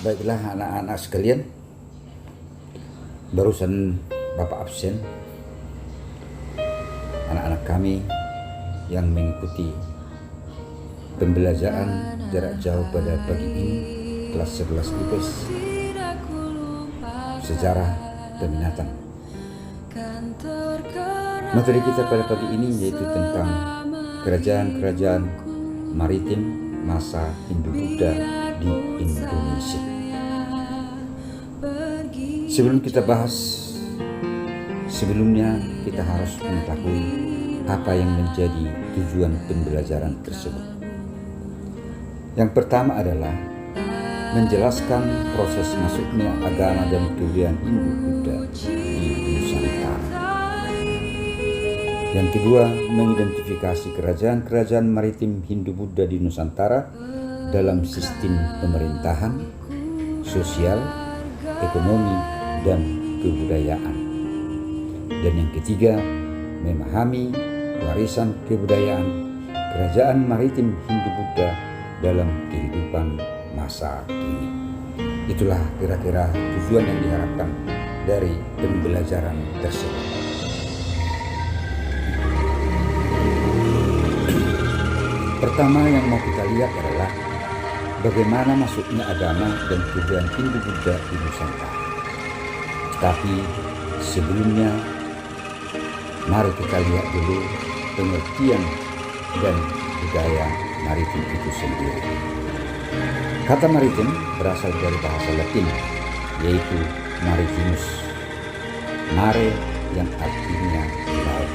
Baiklah anak-anak sekalian, barusan Bapak absen. Anak-anak kami yang mengikuti pembelajaran jarak jauh pada pagi ini kelas 11 IPS Sejarah Peminatan. Materi kita pada pagi ini yaitu tentang kerajaan-kerajaan maritim masa Hindu-Buddha di Indonesia. Sebelum kita bahas, sebelumnya kita harus mengetahui apa yang menjadi tujuan pembelajaran tersebut. Yang pertama adalah menjelaskan proses masuknya agama dan kebudayaan Hindu-Buddha di Nusantara. Yang kedua, mengidentifikasi kerajaan-kerajaan maritim Hindu-Buddha di Nusantara dalam sistem pemerintahan, sosial, ekonomi, dan kebudayaan. Dan yang ketiga, memahami warisan kebudayaan kerajaan maritim Hindu-Buddha dalam kehidupan masa kini. Itulah kira-kira tujuan yang diharapkan dari pembelajaran tersebut. Pertama yang mau kita lihat adalah bagaimana masuknya agama dan kebudayaan Hindu-Buddha di Nusantara. Tapi sebelumnya, mari kita lihat dulu pengertian dan budaya maritim itu sendiri. Kata maritim berasal dari bahasa Latin, yaitu maritimus. Mare yang artinya laut.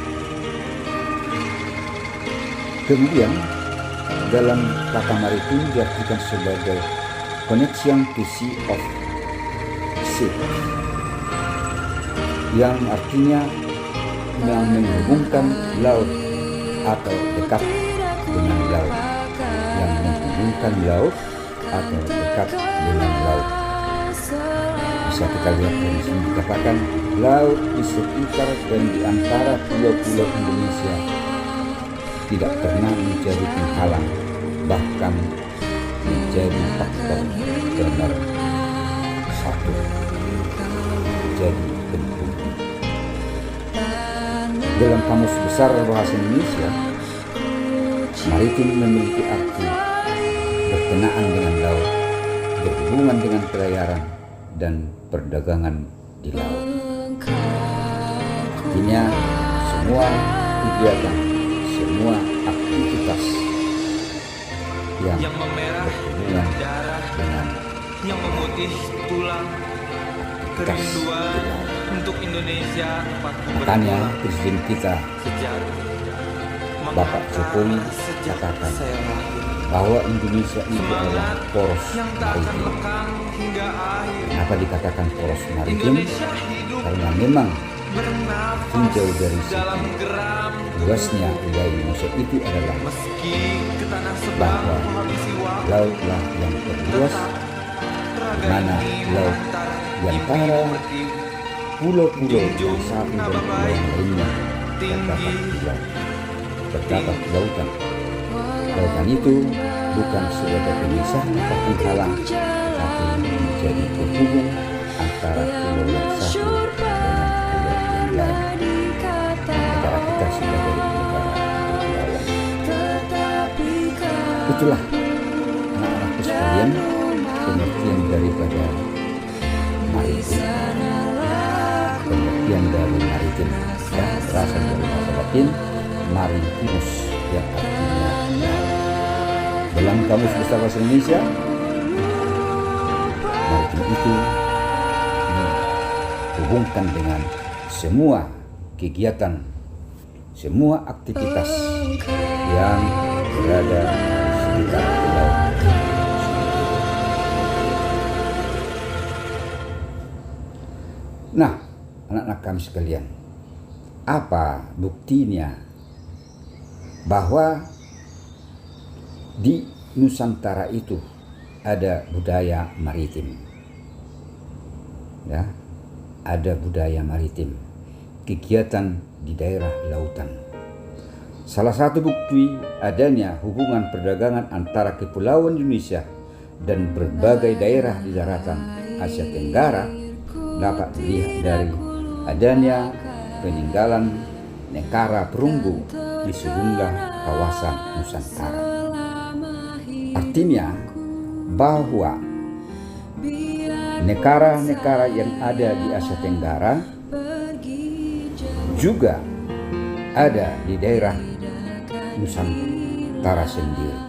Kemudian, dalam kata maritim diartikan sebagai connection to sea of sea, yang artinya yang menghubungkan laut atau dekat dengan laut, yang menghubungkan laut atau dekat dengan laut. Bisa kita lihat dari sini dikatakan laut di sekitar dan di antara pulau-pulau Indonesia tidak pernah menjadi penghalang, bahkan menjadi faktor pemersatu, menjadi penghubung. Dalam Kamus Besar Bahasa Indonesia, maritim memiliki arti berkenaan dengan laut, berhubungan dengan pelayaran dan perdagangan di laut. Artinya semua kegiatan, semua aktivitas yang berhubungan dengan yang memutih tulang kerinduan untuk Indonesia. Makanya Presiden kita Bapak Jokowi katakan bahwa Indonesia itu adalah poros maritim. Kenapa dikatakan poros maritim? Karena memang tinjau dari segi luasnya wilayah Indonesia itu adalah bahwa lautlah yang terluas, mana laut di antara pulau-pulau yang satu dan pulau yang lainnya terdapat lautan. Lautan itu bukan sebagai pemisah atau penghalang, tetapi menjadi penghubung antara pulau yang satu dengan pulau yang lain. Negara kita sebagai negara kepulauan. Itulah anak-anakku sekalian pengertian daripada maritim. Pengertian dari maritim ya, berasal dari bahasa Latin maritimus yang artinya dalam Kamus Besar Bahasa Indonesia, maritim itu dihubungkan dengan semua kegiatan, semua aktivitas yang berada di sekitar pulau. Nah, anak-anak kami sekalian, apa buktinya bahwa di Nusantara itu ada budaya maritim? Ya, ada budaya maritim, kegiatan di daerah lautan. Salah satu bukti adanya hubungan perdagangan antara kepulauan Indonesia dan berbagai daerah di daratan Asia Tenggara dapat dilihat dari adanya peninggalan nekara perunggu di sejumlah kawasan Nusantara. Artinya bahwa nekara-nekara yang ada di Asia Tenggara juga ada di daerah Nusantara sendiri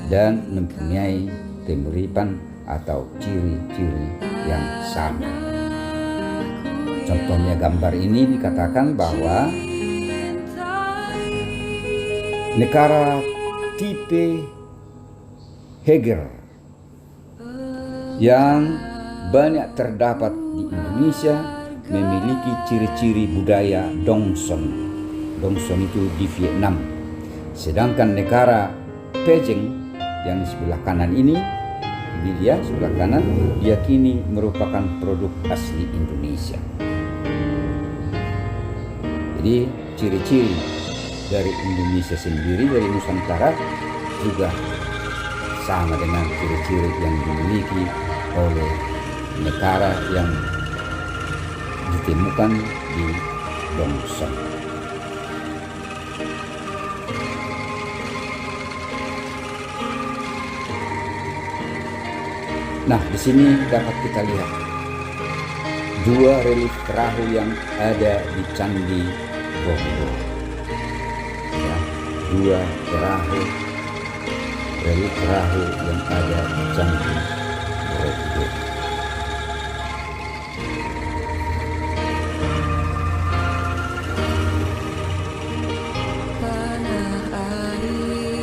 dan mempunyai kemiripan atau ciri-ciri yang sama. Contohnya gambar ini dikatakan bahwa nekara tipe Heger yang banyak terdapat di Indonesia memiliki ciri-ciri budaya Dongson. Dongson itu di Vietnam. Sedangkan nekara Pejeng yang di sebelah kanan ini dia sebelah kanan, diyakini merupakan produk asli Indonesia. Jadi ciri-ciri dari Indonesia sendiri, dari Nusantara juga sama dengan ciri-ciri yang dimiliki oleh negara yang ditemukan di Dongson. Nah, di sini dapat kita lihat dua relief perahu yang ada di Candi Borobudur. Ya, dua relief perahu yang ada di Candi Borobudur.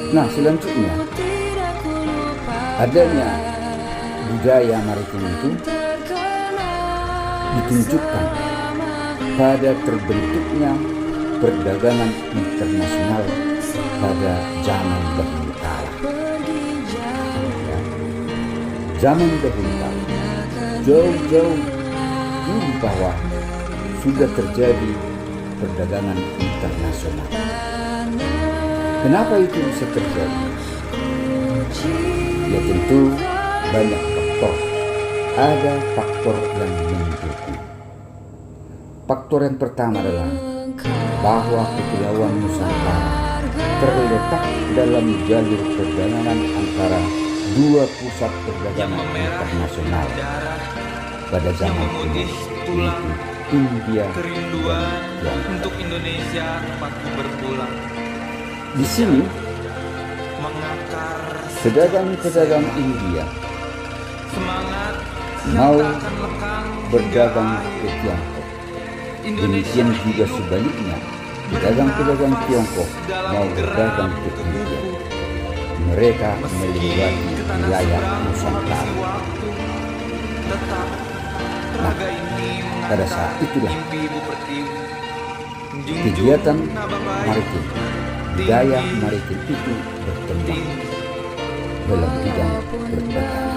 Nah, selanjutnya adanya budaya maritim itu ditunjukkan pada terbentuknya perdagangan internasional pada zaman dahulu kala. Ya, zaman dahulu kala, jauh-jauh dulu bahwa sudah terjadi perdagangan internasional. Kenapa itu bisa terjadi? Ya tentu banyak faktor. Ada faktor yang mendukung. Faktor yang pertama adalah bahwa Kepulauan Nusantara terletak dalam jalur perdagangan antara dua pusat perdagangan internasional pada zaman kuno, yaitu India Kerinduan dan untuk Indonesia tempatku berpulang. di sini Mengakar pedagang-pedagang India semangat mau yang tak akan lekang berdagang hingga ke Tiongkok. Indonesia Demikian juga hidup sebaliknya, pedagang-pedagang bernafas Tiongkok dalam mau geram berdagang ke India. Mereka melewati ke tanah wilayah seberang Nusantara. menghabisi waktu, tetap raga ini pada mengantar saat itulah mimpi Ibu Pertiwi. Junjung kegiatan naba baik, maritim, budaya tinggi, maritim itu berkembang tinggi. dalam bidang perdagangan.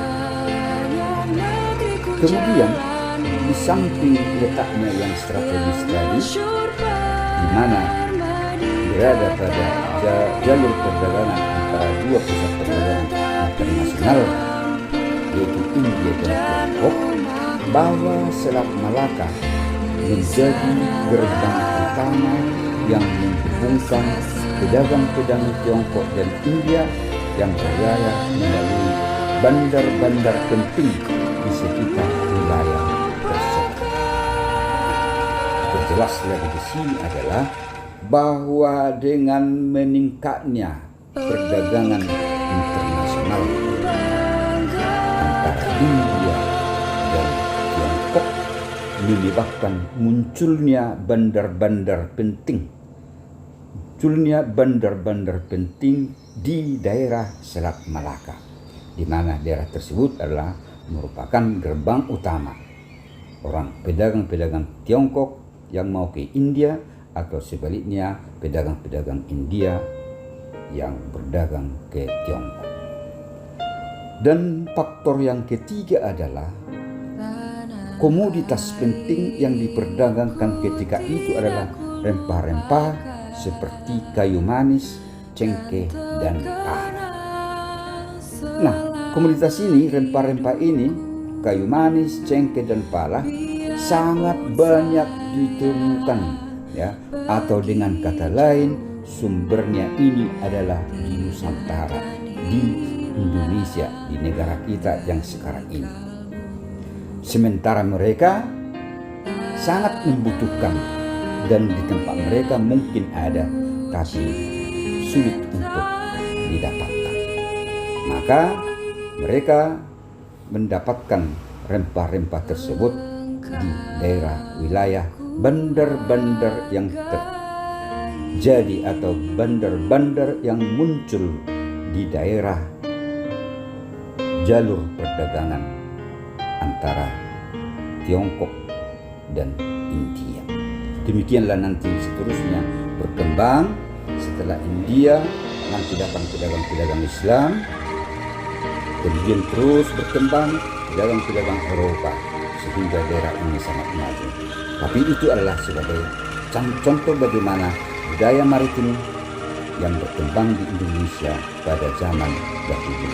Kemudian di samping letaknya yang strategis tadi, di mana berada pada jalur perdagangan antara dua pusat perdagangan internasional, yaitu India dan Tiongkok, bahwa Selat Malaka menjadi gerbang utama yang menghubungkan pedagang-pedagang Tiongkok dan India yang berlayar melalui bandar-bandar penting di sekitar wilayah tersebut. Terjelas lagi di sini adalah bahwa dengan meningkatnya perdagangan internasional antara India dan Tiongkok menyebabkan munculnya bandar-bandar penting. Di daerah Selat Malaka, di mana daerah tersebut adalah merupakan gerbang utama orang pedagang-pedagang Tiongkok yang mau ke India atau sebaliknya pedagang-pedagang India yang berdagang ke Tiongkok. Dan faktor yang ketiga adalah komoditas penting yang diperdagangkan ketika itu adalah rempah-rempah seperti kayu manis, cengkeh, dan arang. Nah, Komoditas ini, rempah-rempah ini, kayu manis, cengkeh dan pala sangat banyak ditemukan, ya. Atau dengan kata lain, sumbernya ini adalah di Nusantara, di Indonesia, di negara kita yang sekarang ini. Sementara mereka sangat membutuhkan, dan di tempat mereka mungkin ada, tapi sulit untuk didapatkan. Maka mereka mendapatkan rempah-rempah tersebut di daerah wilayah bandar-bandar yang terjadi atau bandar-bandar yang muncul di daerah jalur perdagangan antara Tiongkok dan India. Demikianlah nanti seterusnya berkembang. Setelah India, nanti datang pedagang-pedagang Islam, kemudian terus berkembang pedagang-pedagang Eropa sehingga daerah ini sangat maju. Tapi itu adalah sebagai contoh bagaimana budaya maritim yang berkembang di Indonesia pada zaman dahulu.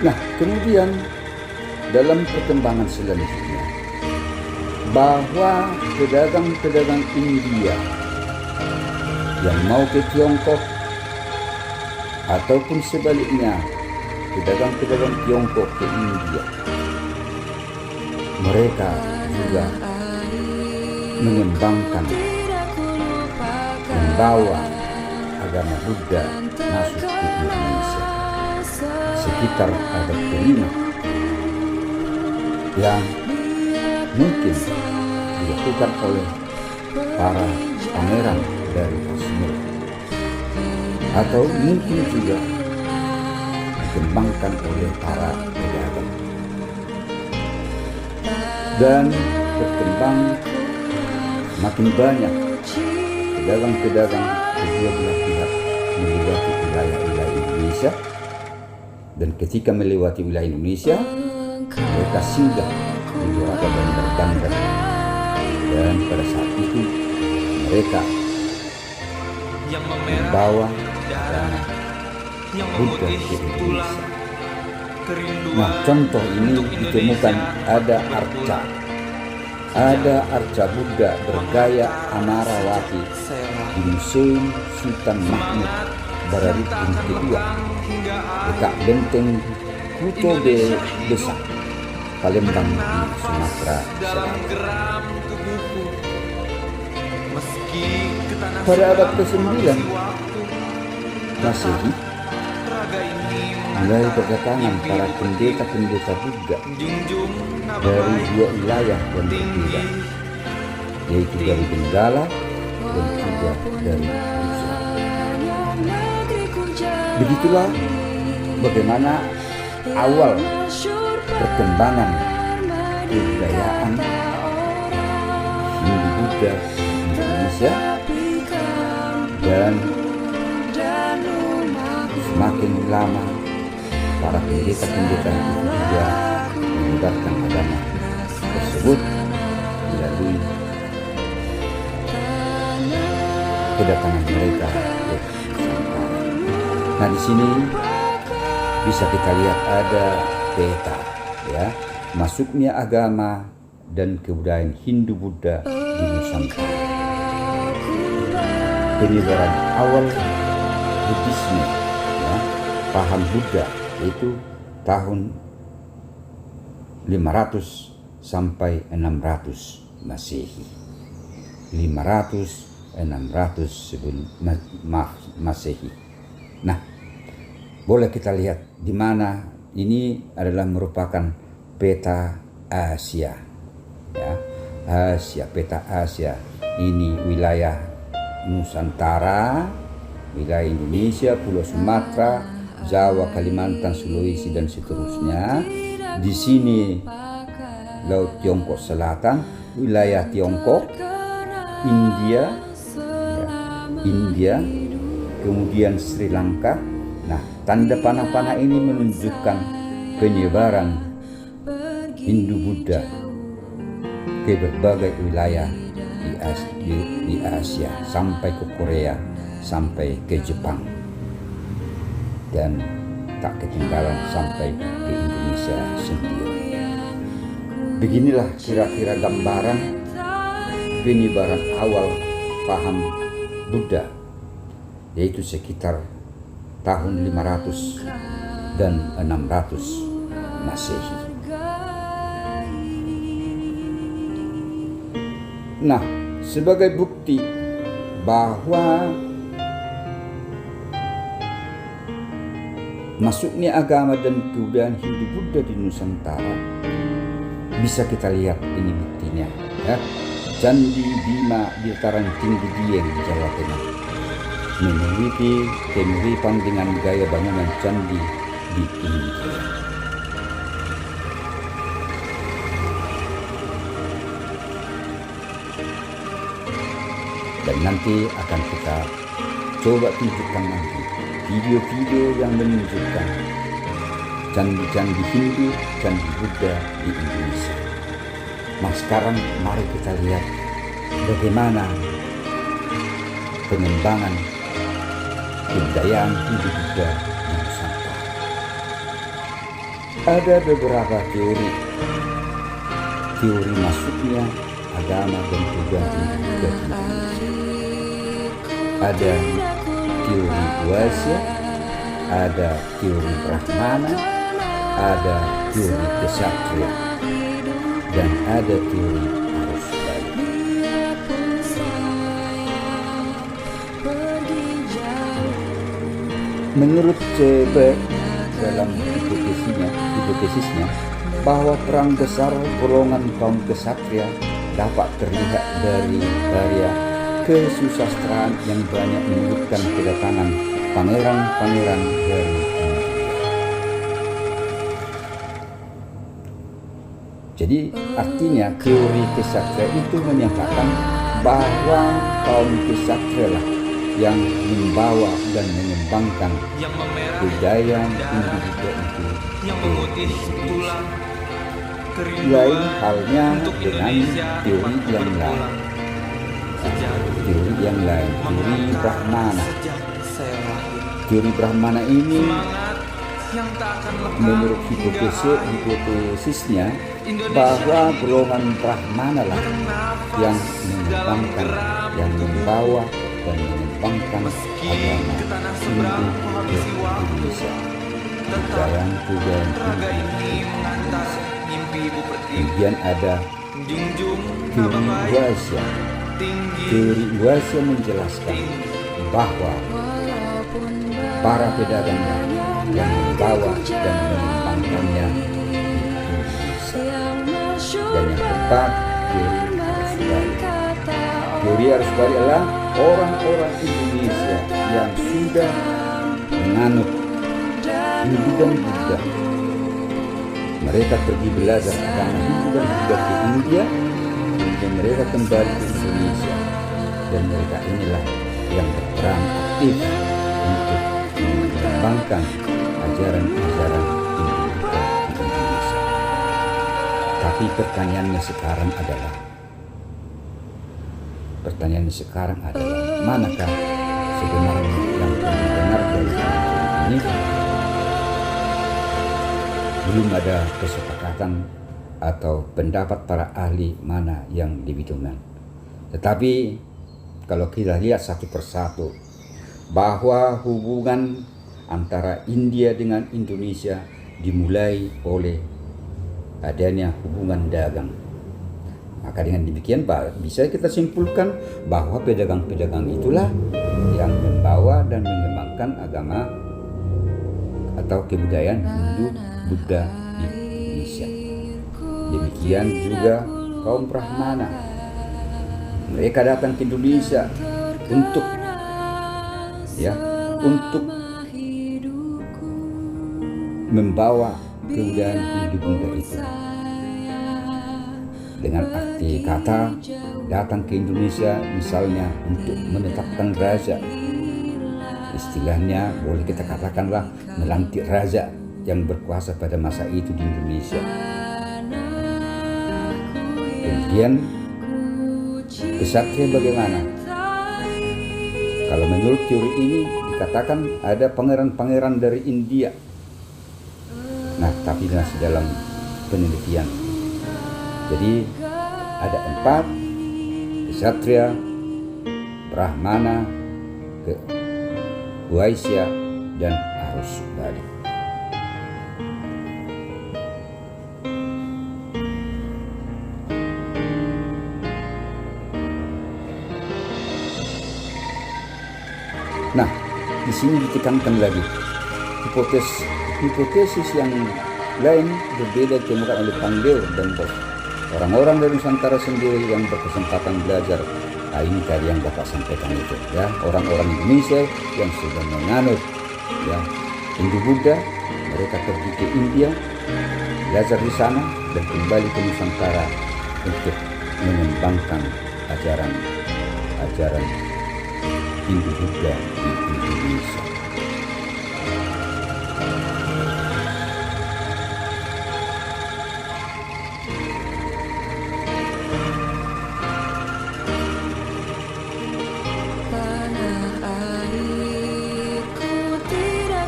Nah, kemudian dalam perkembangan selanjutnya, bahwa pedagang-pedagang India yang mau ke Tiongkok ataupun sebaliknya pedagang-pedagang Tiongkok ke India, mereka juga mengembangkan, membawa agama Buddha masuk ke Indonesia. Sekitar ada 5 yang mungkin dilakukan oleh para pangeran dari Kashmir, atau mungkin juga dikembangkan oleh para pedagang, dan berkembang makin banyak pedagang-pedagang kedua belah pihak melewati wilayah-wilayah Indonesia. Dan ketika melewati wilayah Indonesia, mereka singgah di beberapa bandar-bandar, dan pada saat itu mereka membawa agama Buddha ke Indonesia. Nah, contoh ini ditemukan ada arca Buddha bergaya Amarawati di Museum Sultan Mahmud Badarudin kedua dekat benteng Kuto Besar, Palembang di Sumatera Selatan. Pada abad ke-9 Masehi, mulai berdatangan para pendeta-pendeta Buddha dari 2 wilayah yang berbeda, yaitu dari Benggala dan juga dari Rusia. Begitulah bagaimana awal perkembangan kebudayaan Hindu Buddha di Indonesia, dan semakin lama para pendeta-pendeta itu juga menyebarkan agama tersebut melalui kedatangan mereka ke Nusantara. Nah, di sini bisa kita lihat ada peta, ya, masuknya agama dan kebudayaan Hindu Buddha di Nusantara. Penyebaran awal Buddhisme, ya, paham Buddha, yaitu tahun 500 sampai 600 Masehi. 500-600 sebelum Masehi. Nah, boleh kita lihat di mana ini adalah merupakan peta Asia, ya, Asia, peta Asia. Ini wilayah Nusantara, wilayah Indonesia, Pulau Sumatera, Jawa, Kalimantan, Sulawesi dan seterusnya. Di sini Laut Tiongkok Selatan, wilayah Tiongkok, India, kemudian Sri Lanka. Nah, tanda panah-panah ini menunjukkan penyebaran Hindu Buddha ke berbagai wilayah di Asia, sampai ke Korea, sampai ke Jepang, dan tak ketinggalan sampai ke Indonesia sendiri. Beginilah kira-kira gambaran penyebaran awal paham Buddha, yaitu sekitar tahun 500 dan 600 Masehi. Nah, sebagai bukti bahwa masuknya agama dan kebudayaan Hindu-Buddha di Nusantara, bisa kita lihat ini buktinya, ya. Candi Bima di dataran tinggi Dieng, Jawa Tengah, memiliki kemiripan dengan gaya bangunan candi di India. Dan nanti akan kita coba tunjukkan nanti video-video yang menunjukkan candi-candi Hindu, candi Buddha di Indonesia. Nah, sekarang mari kita lihat bagaimana pengembangan kebudayaan Hindu Buddha di Nusantara. Ada beberapa teori masuknya agama dan kebudayaan Hindu Buddha di Indonesia. Ada teori Wasya, ada teori Brahmana, ada teori Ksatria, dan ada teori arus balik. Menurut Cebe dalam hipotesisnya bahwa perang besar golongan kaum Ksatria dapat terlihat dari karya kesusastraan yang banyak menyebutkan kedatangan pangeran-pangeran dari India. Jadi artinya teori Ksatria itu menyatakan bahwa kaum Ksatria lah yang membawa dan mengembangkan budaya Hindu Buddha itu. Lain halnya dengan teori yang lain. Teori Brahmana. Teori Brahmana ini menurut hipotesisnya bahwa golongan Brahmana lah yang mengembangkan, yang membawa dan mengembangkan agama Hindu di Indonesia. Budaya Indonesia. Kemudian ada teori Wasya. Teori Wasya menjelaskan bahwa para pedagang yang membawa dan mengembangkannya di Indonesia. Dan yang keempat, teori arus balik. Teori arus balik adalah orang-orang Indonesia yang sudah menganut Hindu dan Buddha. Mereka pergi belajar agama Hindu dan Buddha ke India, dan mereka kembali ke Indonesia. Dan mereka inilah yang berperan aktif untuk mengembangkan ajaran-ajaran Hindu Buddha di Indonesia. Tapi pertanyaannya sekarang adalah manakah sebenarnya yang benar dari teori ini? Belum ada kesepakatan atau pendapat para ahli mana yang lebih dominan. Tetapi kalau kita lihat satu persatu bahwa hubungan antara India dengan Indonesia dimulai oleh adanya hubungan dagang. Maka dengan demikian bisa kita simpulkan bahwa pedagang-pedagang itulah yang membawa dan mengembangkan agama atau kebudayaan Hindu Buddha di Indonesia. Demikian juga kaum Brahmana. Mereka datang ke Indonesia untuk membawa kebudayaan Hindu Buddha itu. Dengan arti kata datang ke Indonesia misalnya untuk menetapkan raja. Istilahnya boleh kita katakanlah melantik raja yang berkuasa pada masa itu di Indonesia. Kemudian Kesatria bagaimana? Kalau menurut teori ini dikatakan ada pangeran-pangeran dari India. Nah, tapi masih dalam penelitian. Jadi ada 4: Ksatria, Brahmana, Vaisya, dan Arus Bali. Nah, di sini ditekankan lagi hipotesis yang lain berbeda ditemukan oleh Pandey dan Bos. Orang-orang dari Nusantara sendiri yang berkesempatan belajar. Nah, ini tadi yang Bapak sampaikan itu, ya, orang-orang Indonesia yang sudah menganut, ya, Hindu Buddha, mereka pergi ke India, belajar di sana dan kembali ke Nusantara untuk mengembangkan ajaran Hindu Buddha di Indonesia.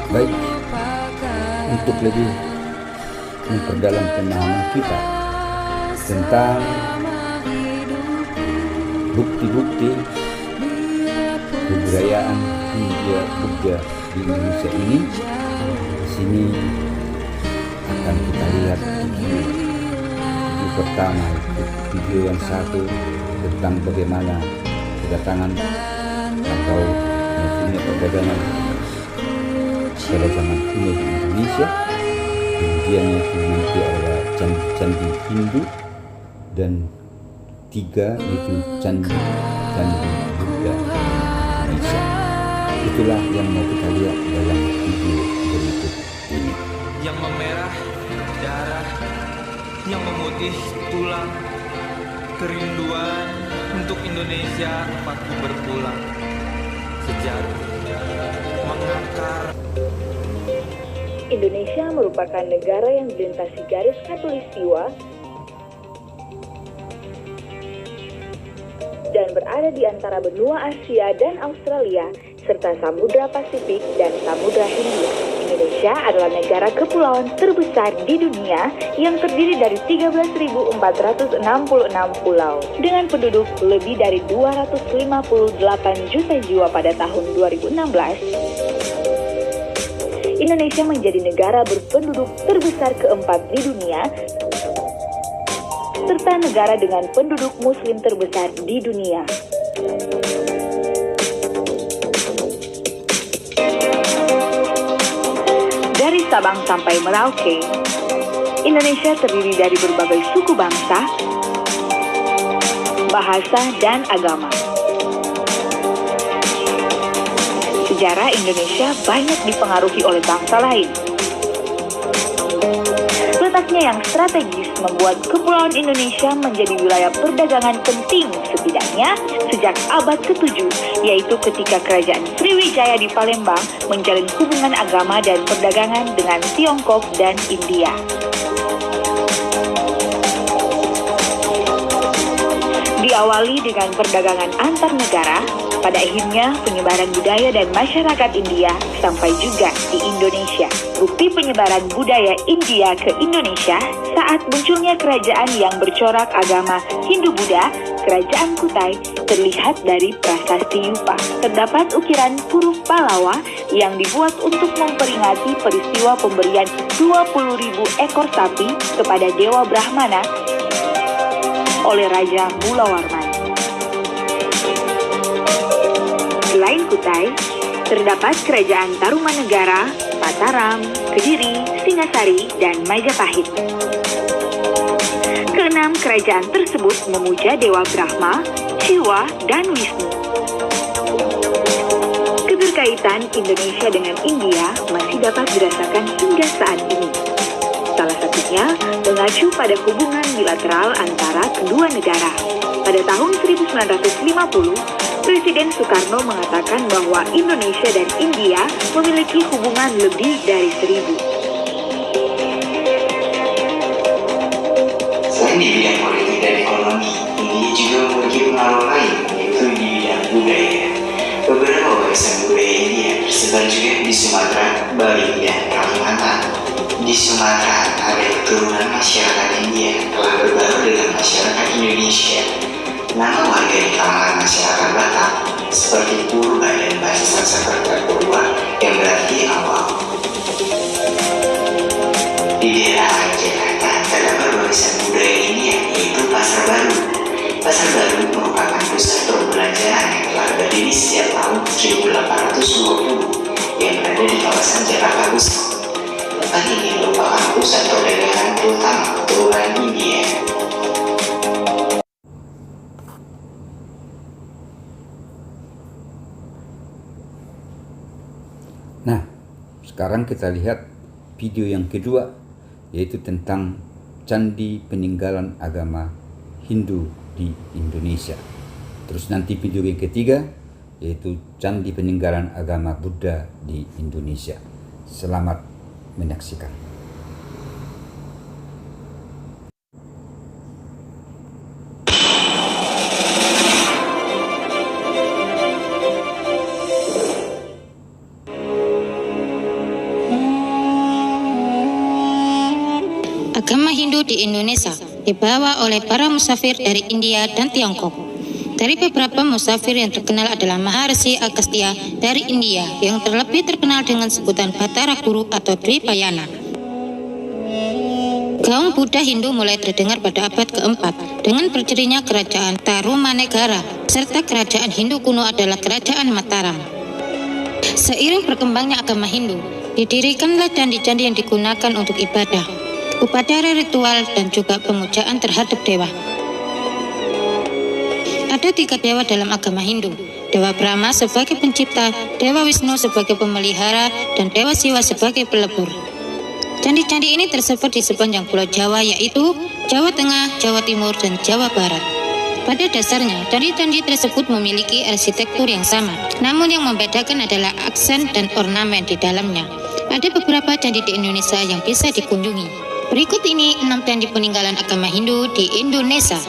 Baik, untuk lebih memperdalam pemahaman kita tentang bukti-bukti kebudayaan Hindu Buddha di Indonesia ini, di sini akan kita lihat video pertama, video yang satu tentang bagaimana kedatangan atau maksudnya perdagangan pada zaman kuno di Indonesia. Kemudian yang nanti ada candi-candi Hindu, dan 3 yaitu candi Buddha Indonesia. Itulah yang mau kita lihat dalam video berikut ini. Yang memerah darah, yang memutih tulang, kerinduan untuk Indonesia waktu berpulang. Sejarah mengakar. Indonesia merupakan negara yang dilintasi garis khatulistiwa dan berada di antara benua Asia dan Australia, serta Samudra Pasifik dan Samudra Hindia. Indonesia adalah negara kepulauan terbesar di dunia yang terdiri dari 13.466 pulau. Dengan penduduk lebih dari 258 juta jiwa pada tahun 2016, Indonesia menjadi negara berpenduduk terbesar keempat di dunia, serta negara dengan penduduk muslim terbesar di dunia. Dari Sabang sampai Merauke, Indonesia terdiri dari berbagai suku bangsa, bahasa, dan agama. Sejarah Indonesia banyak dipengaruhi oleh bangsa lain. Letaknya yang strategis membuat Kepulauan Indonesia menjadi wilayah perdagangan penting setidaknya sejak abad ke-7, yaitu ketika Kerajaan Sriwijaya di Palembang menjalin hubungan agama dan perdagangan dengan Tiongkok dan India. Diawali dengan perdagangan antar negara, pada akhirnya penyebaran budaya dan masyarakat India sampai juga di Indonesia. Bukti penyebaran budaya India ke Indonesia saat munculnya kerajaan yang bercorak agama Hindu-Buddha, Kerajaan Kutai, terlihat dari prasasti Yupa. Terdapat ukiran huruf Palawa yang dibuat untuk memperingati peristiwa pemberian 20.000 ekor sapi kepada Dewa Brahmana oleh Raja Mulawarman. Selain Kutai, terdapat Kerajaan Tarumanegara, Mataram, Kediri, Singasari, dan Majapahit. Keenam kerajaan tersebut memuja Dewa Brahma, Shiva, dan Wisnu. Keterkaitan Indonesia dengan India masih dapat dirasakan hingga saat ini. Salah satunya mengacu pada hubungan bilateral antara kedua negara. Pada tahun 1950, Presiden Soekarno mengatakan bahwa Indonesia dan India memiliki hubungan lebih dari 1000. Selain di bidang politik dan ekonomi, India juga memiliki pengaruh budaya. Beberapa warisan budaya India tersebar juga di Sumatera, Bali, dan Kalimantan. Di Sumatera, ada keturunan masyarakat India telah berbaur dengan masyarakat Indonesia. Nama warga di kalangan masyarakat Batak seperti Purba dan bahasa Sanskerta Purba yang berarti awal. Di daerah Jakarta terdapat warisan budaya India yaitu Pasar Baru. Pasar Baru merupakan pusat perbelanjaan yang telah berdiri sejak tahun 1820 yang berada di kawasan Jakarta Pusat. Tempat ini merupakan pusat perdagangan terutama keturunan India. Nah, sekarang kita lihat video yang kedua, yaitu tentang candi peninggalan agama Hindu di Indonesia. Terus nanti video yang ketiga, yaitu candi peninggalan agama Buddha di Indonesia. Selamat menyaksikan. Agama Hindu di Indonesia dibawa oleh para musafir dari India dan Tiongkok. Dari beberapa musafir yang terkenal adalah Maharshi Agastya dari India yang terlebih terkenal dengan sebutan Batara Guru atau Dwipayana. Gaung Buddha Hindu mulai terdengar pada abad keempat dengan berdirinya kerajaan Tarumanegara serta kerajaan Hindu kuno adalah kerajaan Mataram. Seiring berkembangnya agama Hindu, didirikanlah candi-candi yang digunakan untuk ibadah, upacara ritual, dan juga pemujaan terhadap dewa. Ada 3 dewa dalam agama Hindu: Dewa Brahma sebagai pencipta, Dewa Wisnu sebagai pemelihara, dan Dewa Siwa sebagai pelebur. Candi-candi ini tersebar di sepanjang Pulau Jawa, yaitu Jawa Tengah, Jawa Timur, dan Jawa Barat. Pada dasarnya, candi-candi tersebut memiliki arsitektur yang sama, namun yang membedakan adalah aksen dan ornamen di dalamnya. Ada beberapa candi di Indonesia yang bisa dikunjungi. Berikut ini 6 candi peninggalan agama Hindu di Indonesia.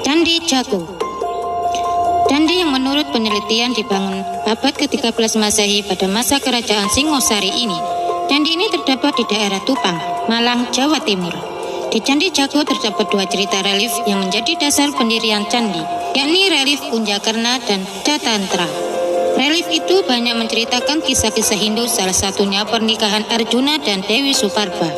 Candi Jago. Candi yang menurut penelitian dibangun abad ke-13 Masehi pada masa kerajaan Singosari ini. Candi ini terdapat di daerah Tupang, Malang, Jawa Timur. Di Candi Jago terdapat 2 cerita relief yang menjadi dasar pendirian candi, yakni relief Unjakarna dan Catantra. Relief itu banyak menceritakan kisah-kisah Hindu, salah satunya pernikahan Arjuna dan Dewi Suparba.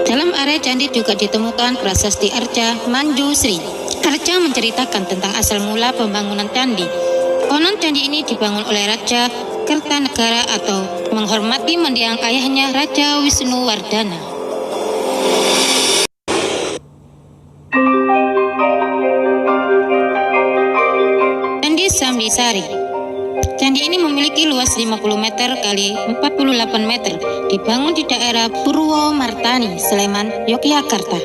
Dalam area candi juga ditemukan prasasti Arca Manjusri. Arca menceritakan tentang asal mula pembangunan candi. Konon candi ini dibangun oleh Raja Kertanegara atau menghormati mendiang ayahnya Raja Wisnuwardana. Candi Sambisari. Candi ini memiliki luas 50 meter kali 48 meter, dibangun di daerah Purwomartani, Sleman, Yogyakarta.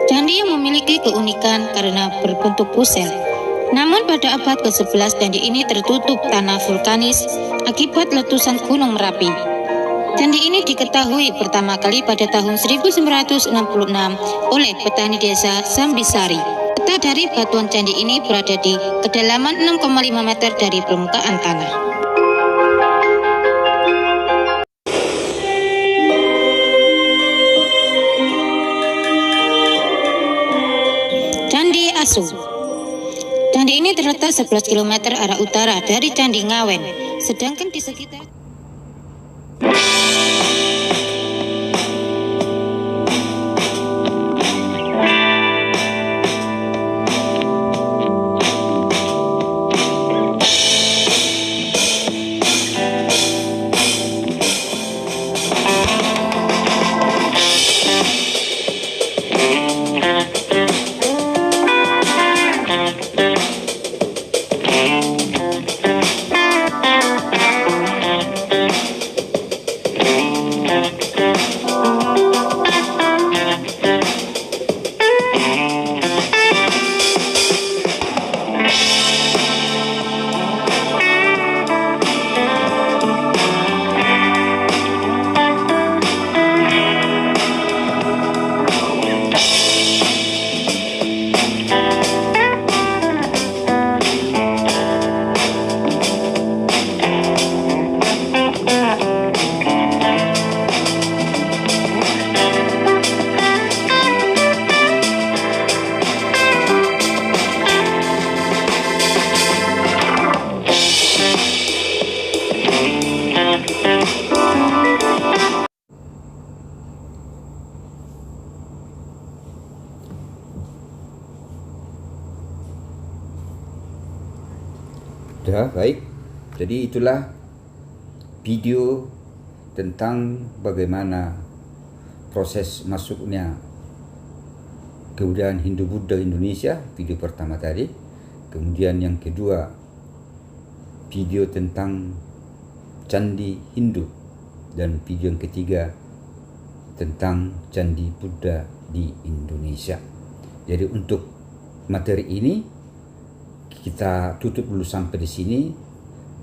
Candi yang memiliki keunikan karena berbentuk pusel. Namun pada abad ke-11 candi ini tertutup tanah vulkanis akibat letusan Gunung Merapi. Candi ini diketahui pertama kali pada tahun 1966 oleh petani desa Sambisari. Letak dari batuan candi ini berada di kedalaman 6,5 meter dari permukaan tanah. Candi Asu. Candi ini terletak 11 km arah utara dari Candi Ngawen, sedangkan di sekitar Sudah, baik. Jadi itulah video tentang bagaimana proses masuknya kebudayaan Hindu-Buddha Indonesia, video pertama tadi. Kemudian yang kedua, video tentang Candi Hindu. Dan video yang ketiga tentang Candi Buddha di Indonesia. Jadi untuk materi ini kita tutup dulu sampai di sini.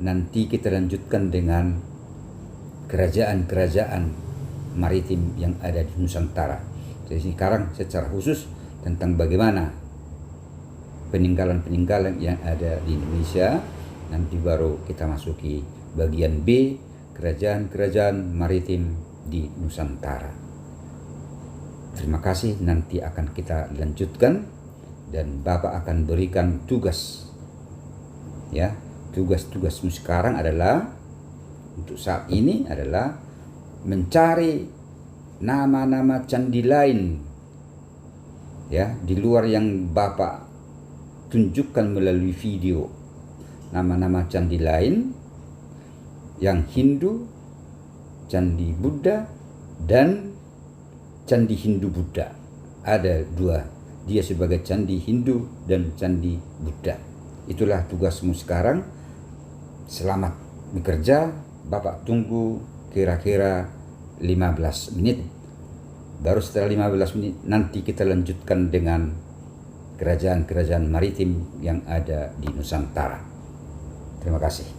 Nanti kita lanjutkan dengan kerajaan-kerajaan maritim yang ada di Nusantara. Jadi sekarang secara khusus tentang bagaimana peninggalan-peninggalan yang ada di Indonesia. Nanti baru kita masuki bagian B, kerajaan-kerajaan maritim di Nusantara. Terima kasih, nanti akan kita lanjutkan dan Bapak akan berikan tugas. Ya, tugas-tugasmu sekarang adalah untuk saat ini adalah mencari nama-nama candi lain, ya, di luar yang Bapak tunjukkan melalui video. Nama-nama candi lain yang Hindu, Candi Buddha, dan Candi Hindu-Buddha. Ada dua, dia sebagai Candi Hindu dan Candi Buddha. Itulah tugasmu sekarang. Selamat bekerja. Bapak tunggu kira-kira 15 menit. Baru setelah 15 menit nanti kita lanjutkan dengan kerajaan-kerajaan maritim yang ada di Nusantara. Terima kasih.